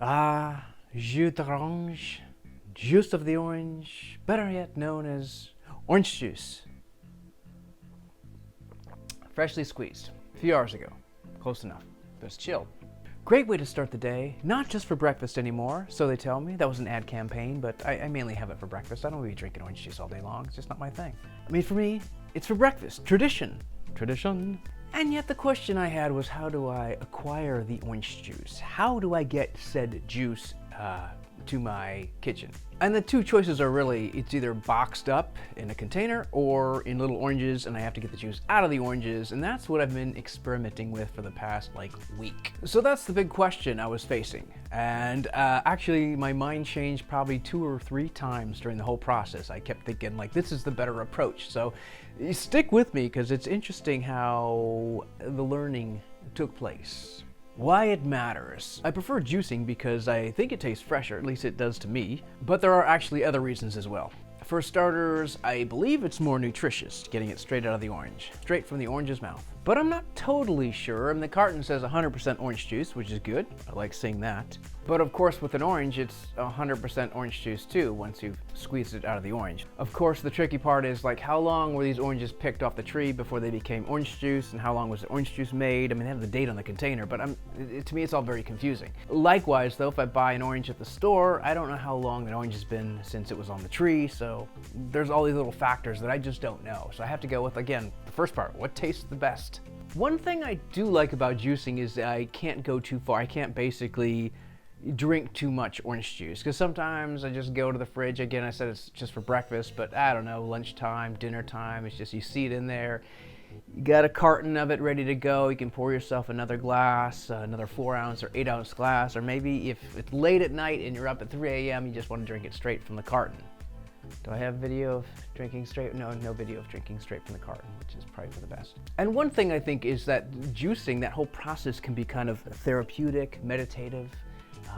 Ah, jus d'orange, juice of the orange, better yet known as orange juice. Freshly squeezed, a few hours ago. Close enough, but it's chilled. Great way to start the day, not just for breakfast anymore, so they tell me. That was an ad campaign, but I mainly have it for breakfast. I don't really be drinking orange juice all day long, it's just not my thing. I mean, for me, it's for breakfast, tradition. Tradition. And yet the question I had was, how do I acquire the orange juice? How do I get said juice to my kitchen? And the two choices are really, it's either boxed up in a container or in little oranges, and I have to get the juice out of the oranges, and that's what I've been experimenting with for the past week. So that's the big question I was facing. And actually my mind changed probably 2 or 3 times during the whole process. I kept thinking this is the better approach. So stick with me because it's interesting how the learning took place. Why it matters. I prefer juicing because I think it tastes fresher, at least it does to me, but there are actually other reasons as well. For starters, I believe it's more nutritious, getting it straight out of the orange, straight from the orange's mouth. But I'm not totally sure, and the carton says 100% orange juice, which is good. I like seeing that. But of course with an orange, it's 100% orange juice too, once you've squeezed it out of the orange. Of course, the tricky part is how long were these oranges picked off the tree before they became orange juice, and how long was the orange juice made? I mean, they have the date on the container, but to me it's all very confusing. Likewise though, if I buy an orange at the store, I don't know how long that orange has been since it was on the tree, so there's all these little factors that I just don't know. So I have to go with, again, the first part, what tastes the best? One thing I do like about juicing is that I can't go too far. I can't basically drink too much orange juice, because sometimes I just go to the fridge. Again, I said it's just for breakfast, but I don't know, lunchtime, dinner time, it's just you see it in there. You got a carton of it ready to go. You can pour yourself another glass, another 4-ounce or 8-ounce glass, or maybe if it's late at night and you're up at 3 a.m., you just want to drink it straight from the carton. Do I have video of drinking straight? No video of drinking straight from the carton, which is probably for the best. And one thing I think is that juicing, that whole process can be kind of therapeutic, meditative.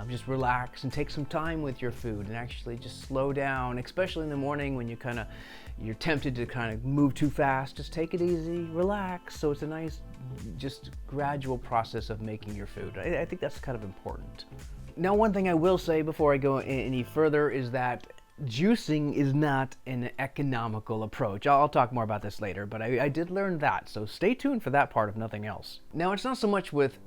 Just relax and take some time with your food and actually just slow down, especially in the morning when you're tempted to kind of move too fast. Just take it easy, relax. So it's a nice, just gradual process of making your food. I think that's kind of important. Now, one thing I will say before I go any further is that juicing is not an economical approach. I'll talk more about this later, but I did learn that, so stay tuned for that part if nothing else. Now, it's not so much with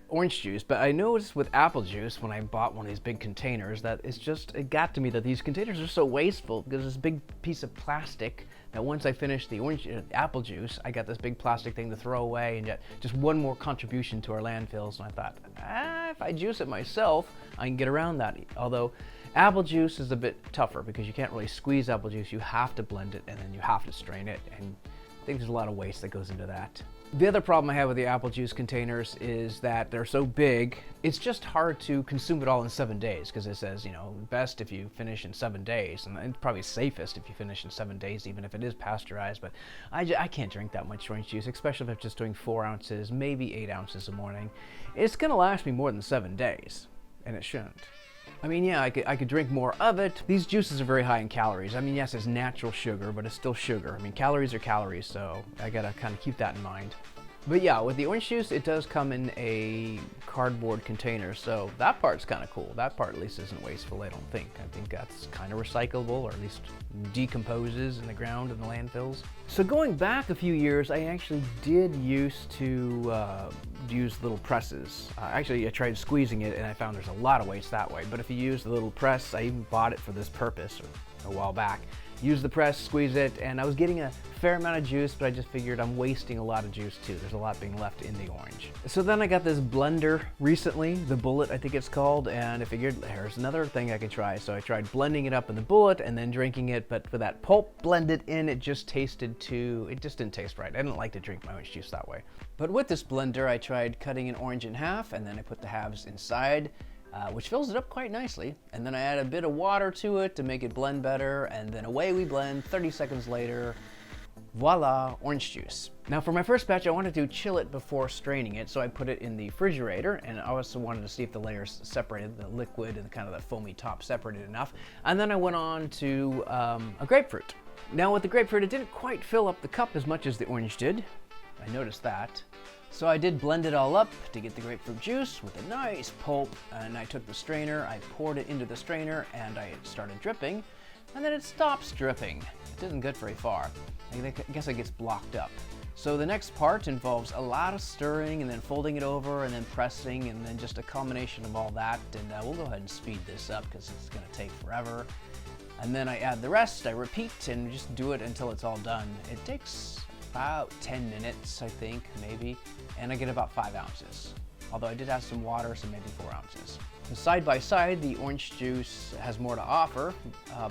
orange juice, but I noticed with apple juice when I bought one of these big containers that it got to me that these containers are so wasteful, because this big piece of plastic that once I finished the apple juice, I got this big plastic thing to throw away, and yet just one more contribution to our landfills. And I thought, if I juice it myself, I can get around that. Although apple juice is a bit tougher because you can't really squeeze apple juice. You have to blend it and then you have to strain it, and I think there's a lot of waste that goes into that. The other problem I have with the apple juice containers is that they're so big, it's just hard to consume it all in 7 days, because it says, best if you finish in 7 days, and it's probably safest if you finish in 7 days, even if it is pasteurized. But I can't drink that much orange juice, especially if I'm just doing 4 ounces, maybe 8 ounces a morning. It's gonna last me more than 7 days, and it shouldn't. I mean, yeah, I could drink more of it. These juices are very high in calories. I mean, yes, it's natural sugar, but it's still sugar. I mean, calories are calories, so I gotta kind of keep that in mind. But yeah, with the orange juice, it does come in a cardboard container, so that part's kind of cool. That part at least isn't wasteful, I don't think. I think that's kind of recyclable, or at least decomposes in the ground in the landfills. So going back a few years, I actually did used to use little presses. Actually, I tried squeezing it, and I found there's a lot of waste that way. But if you use the little press, I even bought it for this purpose a while back. Use the press, squeeze it, and I was getting a fair amount of juice, but I just figured I'm wasting a lot of juice too. There's a lot being left in the orange. So then I got this blender recently, the Bullet I think it's called, and I figured there's another thing I could try. So I tried blending it up in the Bullet and then drinking it, but for that pulp blended in, it just didn't taste right. I didn't like to drink my orange juice that way. But with this blender, I tried cutting an orange in half, and then I put the halves inside, which fills it up quite nicely. And then I add a bit of water to it to make it blend better, and then away we blend. 30 seconds later, voila, orange juice. Now for my first batch, I wanted to chill it before straining it, so I put it in the refrigerator, and I also wanted to see if the layers separated, the liquid and kind of the foamy top separated enough. And then I went on to a grapefruit. Now with the grapefruit, it didn't quite fill up the cup as much as the orange did. I noticed that. So I did blend it all up to get the grapefruit juice with a nice pulp, and I took the strainer, I poured it into the strainer, and I started dripping, and then it stops dripping. It doesn't get very far. I guess it gets blocked up. So the next part involves a lot of stirring and then folding it over and then pressing and then just a combination of all that, and we'll go ahead and speed this up because it's going to take forever. And then I add the rest, I repeat, and just do it until it's all done. It takes about 10 minutes, I think, maybe, and I get about 5 ounces. Although I did add some water, so maybe 4 ounces. And side by side, the orange juice has more to offer,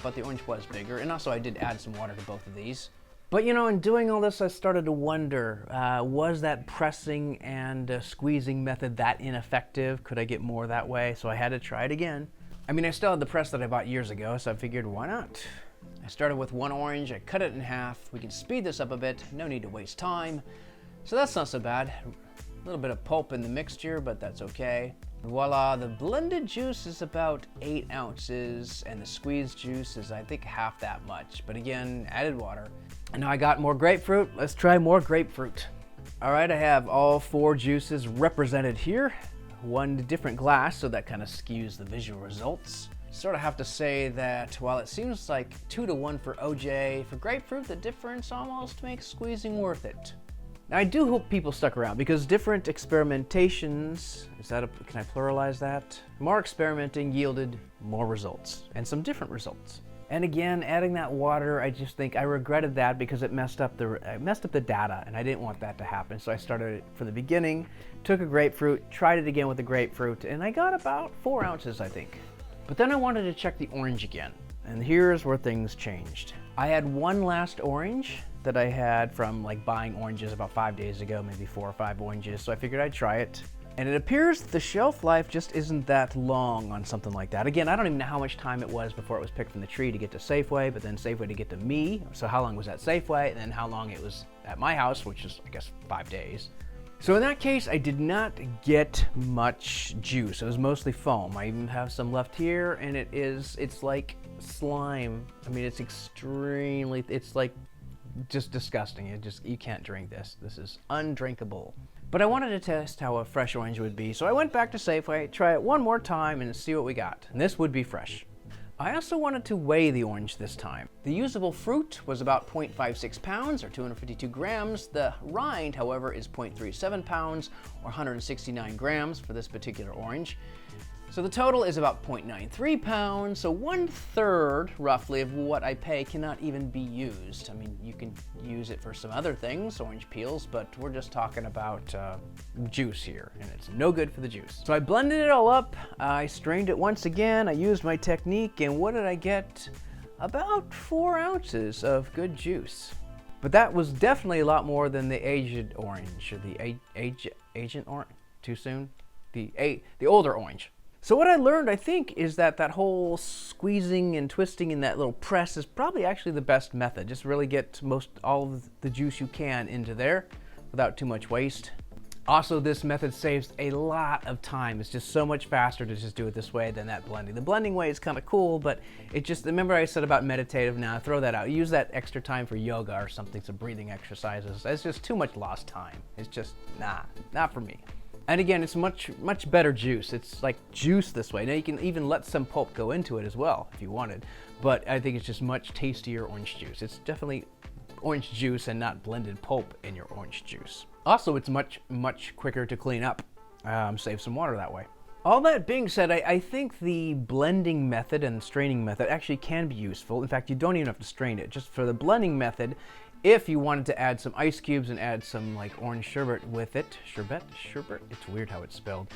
but the orange was bigger, and also I did add some water to both of these. But you know, in doing all this, I started to wonder, was that pressing and squeezing method that ineffective? Could I get more that way? So I had to try it again. I mean, I still had the press that I bought years ago, so I figured, why not? I started with 1 orange, I cut it in half. We can speed this up a bit, no need to waste time. So that's not so bad. A little bit of pulp in the mixture, but that's okay. Voila, the blended juice is about 8 ounces, and the squeezed juice is, I think, half that much. But again, added water. And now I got more grapefruit. Let's try more grapefruit. All right, I have all 4 juices represented here. 1 different glass, so that kind of skews the visual results. Sort of have to say that while it seems like 2 to 1 for OJ, for grapefruit, the difference almost makes squeezing worth it. Now, I do hope people stuck around because different experimentations, can I pluralize that? More experimenting yielded more results and some different results. And again, adding that water, I just think I regretted that because it messed up the data, and I didn't want that to happen. So I started it from the beginning, took a grapefruit, tried it again with the grapefruit, and I got about 4 ounces, I think. But then I wanted to check the orange again, and here's where things changed. I had 1 last orange that I had from like buying oranges about 5 days ago, maybe 4 or 5 oranges, so I figured I'd try it. And it appears the shelf life just isn't that long on something like that. Again, I don't even know how much time it was before it was picked from the tree to get to Safeway, but then Safeway to get to me. So how long was that Safeway, and then how long it was at my house, which is, I guess, 5 days. So in that case, I did not get much juice. It was mostly foam. I even have some left here, and it's like slime. I mean, it's like just disgusting. You can't drink this. This is undrinkable. But I wanted to test how a fresh orange would be, so I went back to Safeway, try it one more time, and see what we got. And this would be fresh. I also wanted to weigh the orange this time. The usable fruit was about 0.56 pounds, or 252 grams. The rind, however, is 0.37 pounds, or 169 grams for this particular orange. So the total is about 0.93 pounds, so 1/3 roughly of what I pay cannot even be used. I mean, you can use it for some other things, orange peels, but we're just talking about juice here, and it's no good for the juice. So I blended it all up, I strained it once again, I used my technique, and what did I get? About 4 ounces of good juice. But that was definitely a lot more than the aged orange, or the agent orange, too soon? The older orange. So what I learned, I think, is that whole squeezing and twisting in that little press is probably actually the best method. Just really get all of the juice you can into there without too much waste. Also, this method saves a lot of time. It's just so much faster to just do it this way than that blending. The blending way is kind of cool, but it just, remember I said about meditative, now throw that out. Use that extra time for yoga or something, some breathing exercises. It's just too much lost time. It's just, not for me. And again, it's much better juice. It's like juice this way. Now you can even let some pulp go into it as well if you wanted, but I think it's just much tastier orange juice. It's definitely orange juice and not blended pulp in your orange juice. Also, it's much quicker to clean up. Save some water that way. All that being said, I think the blending method and straining method actually can be useful. In fact, you don't even have to strain it. Just for the blending method, if you wanted to add some ice cubes and add some like orange sherbet with it, sherbet, it's weird how it's spelled.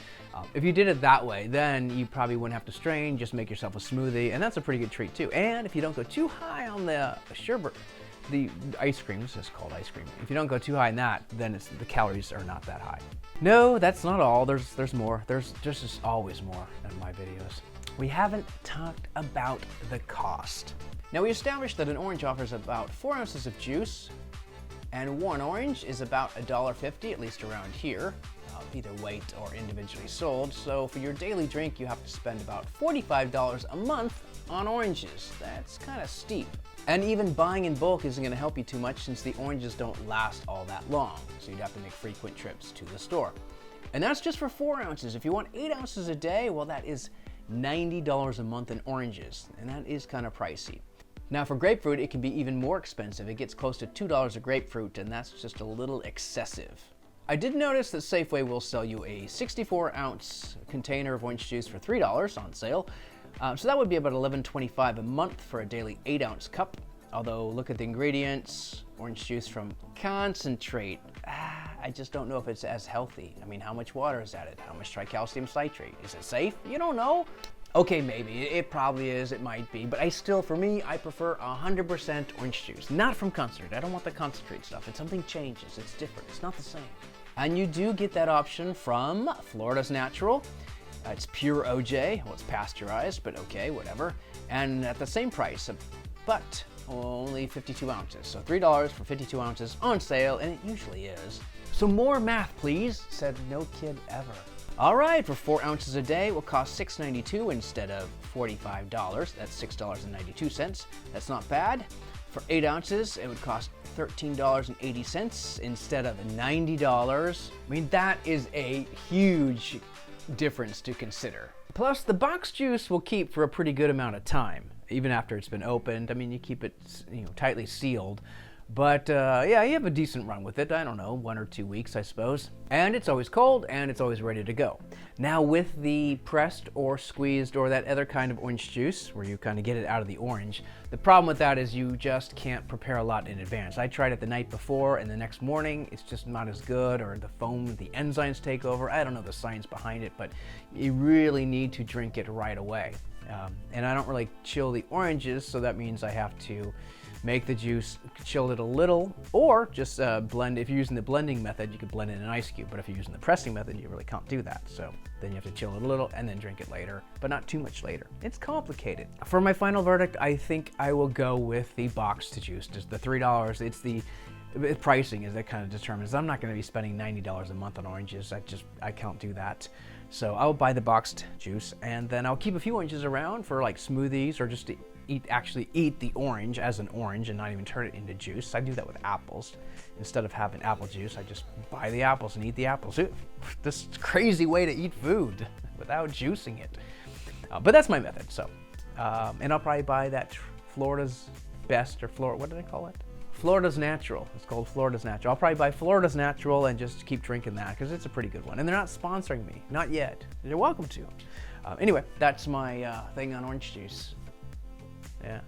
If you did it that way, then you probably wouldn't have to strain, just make yourself a smoothie, and that's a pretty good treat too. And if you don't go too high on the sherbet, the ice cream, this is called ice cream. If you don't go too high in that, then the calories are not that high. No, that's not all. There's more. There's just always more in my videos. We haven't talked about the cost. Now, we established that an orange offers about 4 ounces of juice, and one orange is about $1.50, at least around here. either weight or individually sold. So for your daily drink, you have to spend about $45 a month on oranges. That's kind of steep. And even buying in bulk isn't going to help you too much since the oranges don't last all that long. So you'd have to make frequent trips to the store. And that's just for 4 ounces. If you want 8 ounces a day, well, that is $90 a month in oranges, and that is kind of pricey. Now for grapefruit, it can be even more expensive. It gets close to $2 a grapefruit, and that's just a little excessive. I did notice that Safeway will sell you a 64-ounce container of orange juice for $3 on sale. So that would be about $11.25 a month for a daily 8-ounce cup. Although, look at the ingredients, orange juice from concentrate. I just don't know if it's as healthy. I mean, how much water is added? How much tricalcium citrate? Is it safe? You don't know. Okay, maybe, it probably is, it might be, but for me, I prefer 100% orange juice. Not from concentrate, I don't want the concentrate stuff. If something changes, it's different, it's not the same. And you do get that option from Florida's Natural. It's pure OJ, well, it's pasteurized, but okay, whatever. And at the same price, but only 52 ounces. So $3 for 52 ounces on sale, and it usually is. So more math, please, said no kid ever. All right, for 4 ounces a day, it will cost $6.92 instead of $45. That's $6.92. That's not bad. For 8 ounces, it would cost $13.80 instead of $90. I mean, that is a huge difference to consider. Plus, the box juice will keep for a pretty good amount of time, even after it's been opened. I mean, you keep it, tightly sealed. But yeah, you have a decent run with it. I don't know, 1 or 2 weeks, I suppose. And it's always cold, and it's always ready to go. Now with the pressed or squeezed or that other kind of orange juice, where you kind of get it out of the orange, the problem with that is you just can't prepare a lot in advance. I tried it the night before, and the next morning, it's just not as good, or the foam, the enzymes take over. I don't know the science behind it, but you really need to drink it right away. And I don't really chill the oranges, so that means I have to make the juice, chill it a little, or just blend. If you're using the blending method, you could blend it in an ice cube, but if you're using the pressing method, you really can't do that. So then you have to chill it a little and then drink it later, but not too much later. It's complicated. For my final verdict, I think I will go with the boxed juice, just the $3. It's the pricing is that kind of determines. I'm not going to be spending $90 a month on oranges. I can't do that. So I'll buy the boxed juice, and then I'll keep a few oranges around for like smoothies, or just to actually eat the orange as an orange and not even turn it into juice. I do that with apples. Instead of having apple juice, I just buy the apples and eat the apples. This crazy way to eat food without juicing it. But that's my method. So, and I'll probably buy that Florida's Best, or what did I call it? Florida's Natural. It's called Florida's Natural. I'll probably buy Florida's Natural and just keep drinking that because it's a pretty good one. And they're not sponsoring me, not yet. They're welcome to. Anyway, that's my thing on orange juice. Yeah,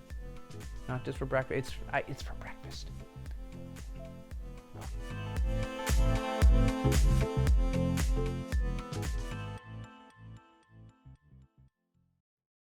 not just for breakfast. It's for breakfast. No.